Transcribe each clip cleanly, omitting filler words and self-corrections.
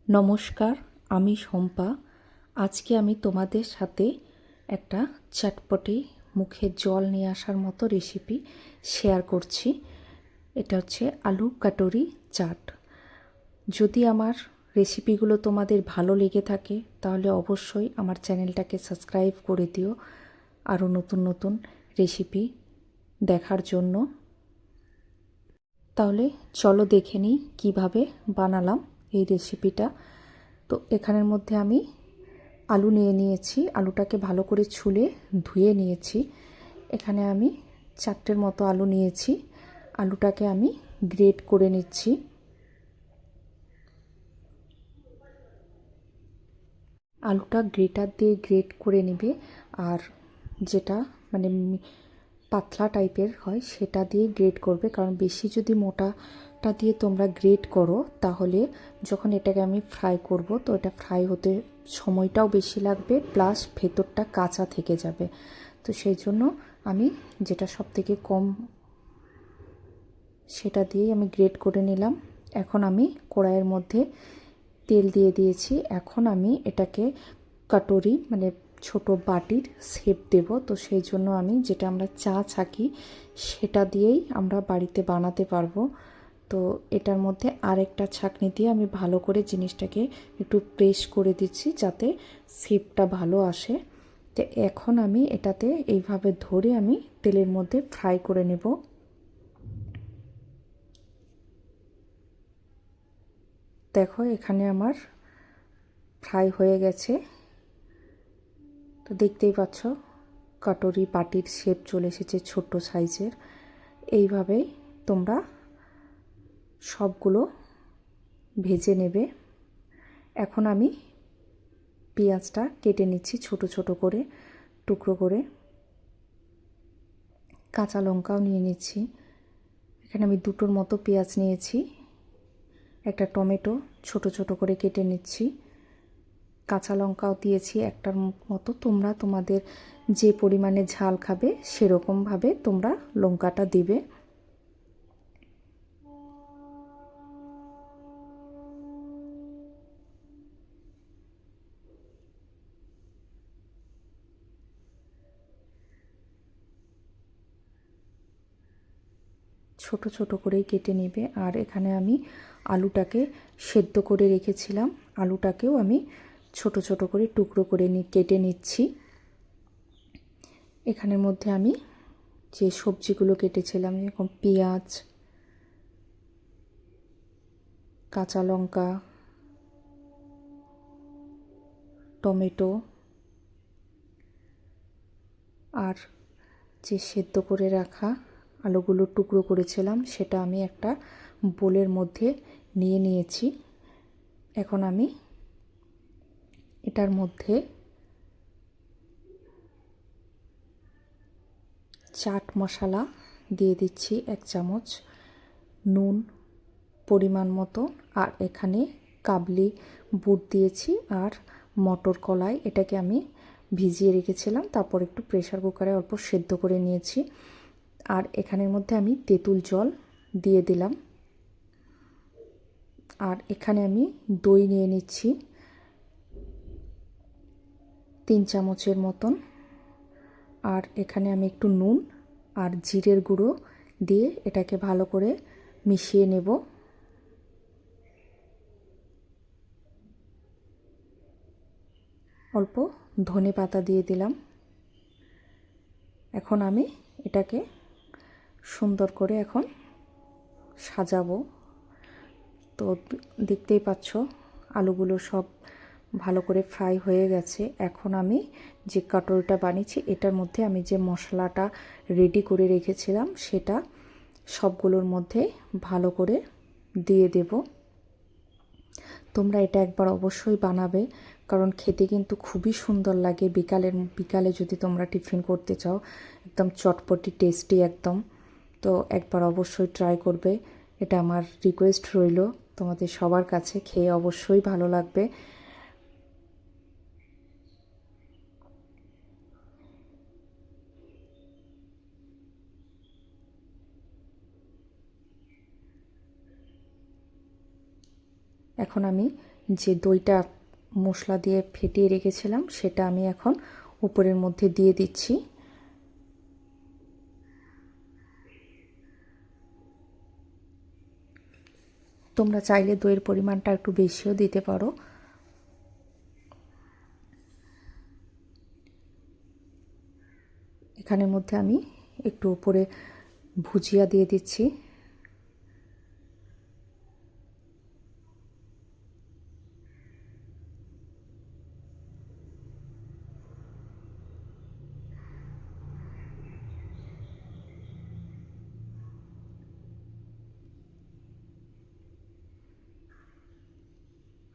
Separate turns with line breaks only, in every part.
নমস্কার, আমি শম্পা। আজকে আমি তোমাদের সাথে একটা চটপটে মুখে জল নিয়ে আসার মতো রেসিপি শেয়ার করছি। এটা হচ্ছে আলু কাটরি চাট। যদি আমার রেসিপিগুলো তোমাদের ভালো লেগে থাকে তাহলে অবশ্যই আমার চ্যানেলটাকে সাবস্ক্রাইব করে দিও আরও নতুন নতুন রেসিপি দেখার জন্য। তাহলে চলো দেখে নিই কীভাবে বানালাম এই রেসিপিটা। তো এখানের মধ্যে আমি আলু নিয়ে নিয়েছি, আলুটাকে ভালো করে ছুলে ধুয়ে নিয়েছি। এখানে আমি 4টের মতো আলু নিয়েছি। আলুটাকে আমি গ্রেট করে নিচ্ছি। আলুটা গ্রেটার দিয়ে গ্রেট করে নেবে, আর যেটা মানে পাতলা টাইপের হয় সেটা দিয়ে গ্রেট করবে, কারণ বেশি যদি মোটাটা দিয়ে তোমরা গ্রেট করো তাহলে যখন এটাকে আমি ফ্রাই করব তো এটা ফ্রাই হতে সময়টাও বেশি লাগবে, প্লাস ভেতরটা কাঁচা থেকে যাবে। তো সেই জন্য আমি যেটা সব থেকে কম সেটা দিয়েই আমি গ্রেট করে নিলাম। এখন আমি কড়াইয়ের মধ্যে তেল দিয়ে দিয়েছি। এখন আমি এটাকে কাটরি মানে ছোট বাটির শেপ দেব। তো সেই জন্য আমি যেটা আমরা চা ছাঁকি সেটা দিয়েই আমরা বাড়িতে বানাতে পারবো। তো এটার মধ্যে আরেকটা ছাঁকনি দিয়ে আমি ভালো করে জিনিসটাকে একটু প্রেস করে দিচ্ছি যাতে শেপটা ভালো আসে। তো এখন আমি এটাতে এইভাবে ধরে আমি তেলের মধ্যে ফ্রাই করে নেব। দেখো এখানে আমার ফ্রাই হয়ে গেছে। তো দেখতেই পাচ্ছ কাটরি বাটির শেপ চলে এসেছে ছোট্ট সাইজের। এইভাবেই তোমরা সবগুলো ভেজে নেবে। এখন আমি পেঁয়াজটা কেটে নিচ্ছি ছোট ছোট করে টুকরো করে। কাঁচা লঙ্কাও নিয়ে নিচ্ছি। এখানে আমি 2টোর মতো পেঁয়াজ নিয়েছি। একটা টমেটো ছোট ছোট করে কেটে নিচ্ছি। কাঁচা লঙ্কাও দিয়েছি একটার মতো। তোমরা তোমাদের যে পরিমাণে ঝাল খাবে সেরকমভাবে তোমরা লঙ্কাটা দিবে। ছোট ছোট করেই কেটে নেবে। আর এখানে আমি আলুটাকে সেদ্ধ করে রেখেছিলাম, আলুটাকেও আমি ছোট ছোট করে টুকরো করে কেটে নিচ্ছি। এখানের মধ্যে আমি যে সবজিগুলো কেটেছিলাম যেরকম পেঁয়াজ, কাঁচা লঙ্কা, টমেটো আর যে সেদ্ধ করে রাখা আলুগুলো টুকরো করেছিলাম সেটা আমি একটা বোলের মধ্যে নিয়ে নিয়েছি। এখন আমি এটার মধ্যে চাট মশলা দিয়ে দিচ্ছি 1 চামচ, নুন পরিমাণ মতো, আর এখানে কাবলি বুট দিয়েছি আর মটর কলাই, এটাকে আমি ভিজিয়ে রেখেছিলাম, তারপর একটু প্রেসার কুকারে অল্প সেদ্ধ করে নিয়েছি। আর এখানের মধ্যে আমি তেঁতুল জল দিয়ে দিলাম। আর এখানে আমি দই নিয়ে নিচ্ছি 3 চামচের মতন। আর এখানে আমি একটু নুন আর জিরের গুঁড়ো দিয়ে এটাকে ভালো করে মিশিয়ে নেব। অল্প ধনে পাতা দিয়ে দিলাম। এখন আমি এটাকে সুন্দর করে এখন সাজাবো। তো দেখতেই পাচ্ছ আলুগুলো সব ভালো করে ফ্রাই হয়ে গেছে। এখন আমি যে কাটরিটা বানিয়েছি এটার মধ্যে আমি যে মশলাটা রেডি করে রেখেছিলাম সেটা সবগুলোর মধ্যে ভালো করে দিয়ে দেব। তোমরা এটা একবার অবশ্যই বানাবে, কারণ খেতে কিন্তু খুবই সুন্দর লাগে। বিকালে যদি তোমরা টিফিন করতে চাও একদম চটপটি টেস্টি একদম। তো একবার অবশ্যই ট্রাই করবে। এটা আমার রিকোয়েস্ট রইল তোমাদের সবার কাছে, খেয়ে অবশ্যই ভালো লাগবে। এখন আমি যে দইটা মশলা দিয়ে ফেটিয়ে রেখেছিলাম সেটা আমি এখন উপরের মধ্যে দিয়ে দিচ্ছি। তোমরা চাইলে দইয়ের পরিমাণটা একটু বেশিও দিতে পারো। এখানের মধ্যে আমি একটু উপরে ভুজিয়া দিয়ে দিচ্ছি।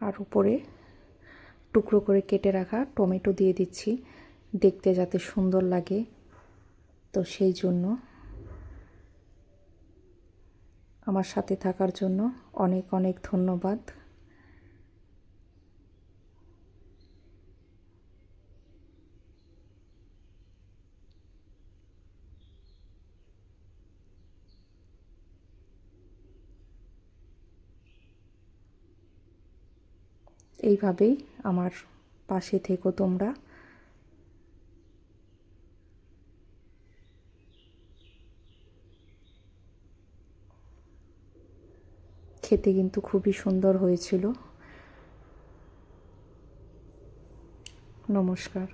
আর উপরে টুকরো করে কেটে রাখা টমেটো দিয়ে দিচ্ছি, দেখতে যাতে সুন্দর লাগে, তো সেই জন্য। আমার সাথে থাকার জন্য অনেক অনেক ধন্যবাদ। এইভাবেই আমার পাশে থেকো তোমরা। খেতে কিন্তু খুবই সুন্দর হয়েছিল। নমস্কার।